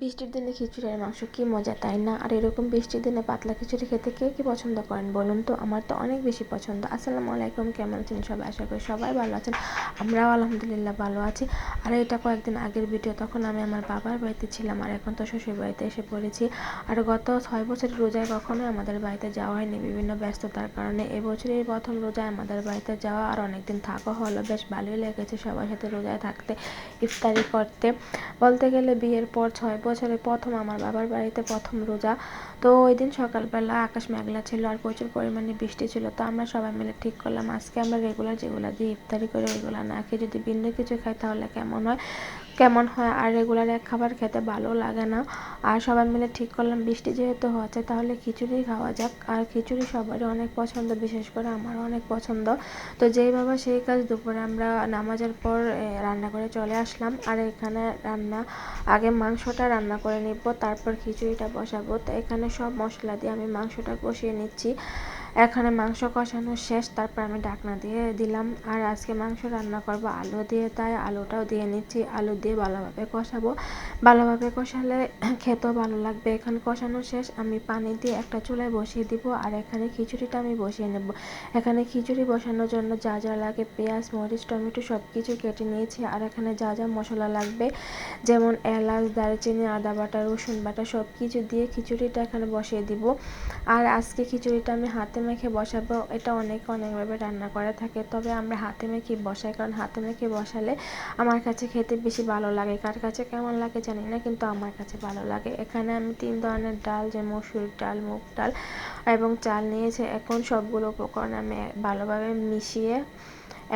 বৃষ্টির দিনে খিচুড়ি আর মাংস কি মজা, তাই না? আর এরকম বৃষ্টির দিনে পাতলা খিচুড়ি খেতে কে কি পছন্দ করেন বলুন তো? আমার তো অনেক বেশি পছন্দ। আসসালামু আলাইকুম, কেমন আছেন সবাই? আশা করি সবাই ভালো আছেন। আমরাও আলহামদুলিল্লাহ ভালো আছি। আর এটা কয়েকদিন আগের ভিডিও, তখন আমি আমার বাবার বাড়িতে ছিলাম আর এখন তো শ্বশুর বাড়িতে এসে পড়েছি। আর গত 6 বছরের রোজায় কখনোই আমাদের বাড়িতে যাওয়া হয়নি বিভিন্ন ব্যস্ততার কারণে। এবছরই প্রথম রোজায় আমাদের বাড়িতে যাওয়া, আর অনেকদিন থাকা হলো। বেশ ভালোই লেগেছে সবার সাথে রোজায় থাকতে, ইফতারি করতে। বলতে গেলে বিয়ের পর 6 বছরে প্রথম আমার বাবার বাড়িতে প্রথম রোজা। তো ওই দিন সকালবেলা আকাশ মেঘলা ছিল আর প্রচুর পরিমাণে বৃষ্টি ছিল। তো আমরা সবাই মিলে ঠিক করলাম আজকে আমরা রেগুলার যেগুলো দিয়ে ইফতারি করে ওইগুলো না খেয়ে যদি ভিন্ন কিছু খাই তাহলে কেমন হয়। আর রেগুলার এক খাবার খেতে ভালো লাগে না। আর সবাই মিলে ঠিক করলাম বৃষ্টি যেহেতু হচ্ছে তাহলে খিচুড়ি খাওয়া যাক। আর খিচুড়ি সবারই অনেক পছন্দ, বিশেষ করে আমারও অনেক পছন্দ। তো যেই বাবা সেই কাজ, দুপুরে আমরা নামাজের পর রান্না করে চলে আসলাম। আর এখানে আগে মাংসটা রান্না করে নিব, তারপর খিচুড়িটা বসাবো। তো এখানে সব মশলা দিয়ে আমি মাংসটা কষিয়ে নিচ্ছি। এখানে মাংস কষানো শেষ, তারপর আমি ঢাকনা দিয়ে দিলাম। আর আজকে মাংস রান্না করব আলু দিয়ে, তাই আলুটাও দিয়ে নিচ্ছি। আলু দিয়ে ভালোভাবে কষাবো, ভালোভাবে কষালে খেতেও ভালো লাগবে। এখানে কষানো শেষ, আমি পানি দিয়ে একটা চুলায় বসিয়ে দিব। আর এখানে খিচুড়িটা আমি বসিয়ে নেব। এখানে খিচুড়ি বসানোর জন্য যা যা লাগে পেঁয়াজ, মরিচ, টমেটো সব কিছু কেটে নিয়েছি। আর এখানে যা যা মশলা লাগবে যেমন এলাচ, দারচিনি, আদা বাটা, রসুন বাটা সব কিছু দিয়ে খিচুড়িটা এখানে বসিয়ে দিব। আর আজকে খিচুড়িটা আমি হাতে মেখে বসাবো। এটা অনেকভাবে রান্না করে থাকে, তবে আমরা হাতে মেখে বসাই, কারণ হাতে মেখে বসালে আমার কাছে খেতে বেশি ভালো লাগে। কার কাছে কেমন লাগে জানি না, কিন্তু আমার কাছে ভালো লাগে। এখানে আমি 3 ধরনের ডাল, যে মসুর ডাল, মুগ ডাল এবং চাল নিয়েছি। এখন সবগুলো উপকরণ আমি ভালোভাবে মিশিয়ে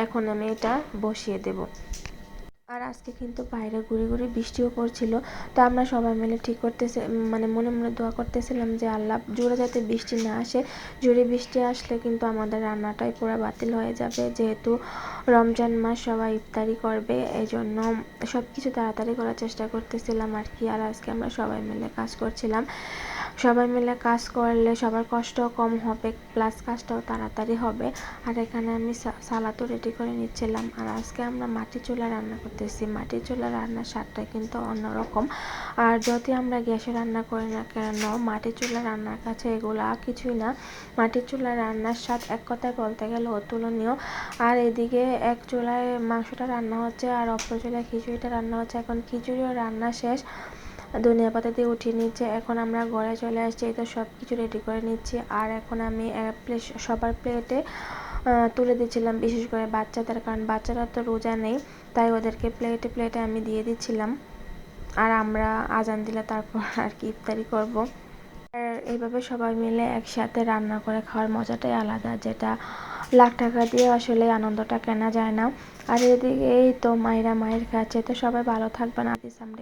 এখন আমি এটা বসিয়ে দেব। আর আজকে কিন্তু বাইরে ঘুরে বৃষ্টিও পড়ছিল। তো আমরা সবাই মিলে ঠিক করতেছে, মানে মনে মনে দোয়া করতেছিলাম যে আল্লাহ জোরে যাতে বৃষ্টি না আসে। জোরে বৃষ্টি আসলে কিন্তু আমাদের রান্নাটাই পুরো বাতিল হয়ে যাবে, যেহেতু রমজান মাস সবাই ইফতারি করবে। এই জন্য সব কিছু তাড়াতাড়ি করার চেষ্টা করতেছিলাম আর কি। আর আজকে আমরা সবাই মিলে কাজ করছিলাম। সবাই মিলে কাজ করলে সবার কষ্টও কম হবে, প্লাস কাজটাও তাড়াতাড়ি হবে। আর এখানে আমি সালাদও রেডি করে নিচ্ছিলাম। আর আজকে আমরা মাটির চুলা রান্না করতেছি। মাটির চুলা রান্নার স্বাদটা কিন্তু অন্যরকম। আর যদি আমরা গ্যাসে রান্না করি না কেন, মাটির চুলা রান্নার কাছে এগুলা কিছুই না। মাটির চুলা রান্নার স্বাদ এক কথায় বলতে গেলে অতুলনীয়। আর এদিকে এক চুলায় মাংসটা রান্না হচ্ছে আর অপর চুলায় খিচুড়িটা রান্না হচ্ছে। এখন খিচুড়িও রান্না শেষ, ধনিয়া পাতা দিয়ে উঠিয়ে নিচ্ছে। এখন আমরা ঘরে চলে আসছি, এই তো সব কিছু রেডি করে নিচ্ছি। আর এখন আমি সবার প্লেটে তুলে দিচ্ছিলাম, বিশেষ করে বাচ্চাদের, কারণ বাচ্চারা তো রোজা নেই, তাই ওদেরকে প্লেটে প্লেটে আমি দিয়ে দিচ্ছিলাম। আর আমরা আজান দিলে তারপর আর কি ইফতারি করব। আর এইভাবে সবাই মিলে একসাথে রান্না করে খাওয়ার মজাটাই আলাদা, যেটা লাখ টাকা দিয়ে আসলে আনন্দটা কেনা যায় না। আর এদিকে এই তো মায়ের কাছে, তো সবাই ভালো থাকবেন। আজ আমরা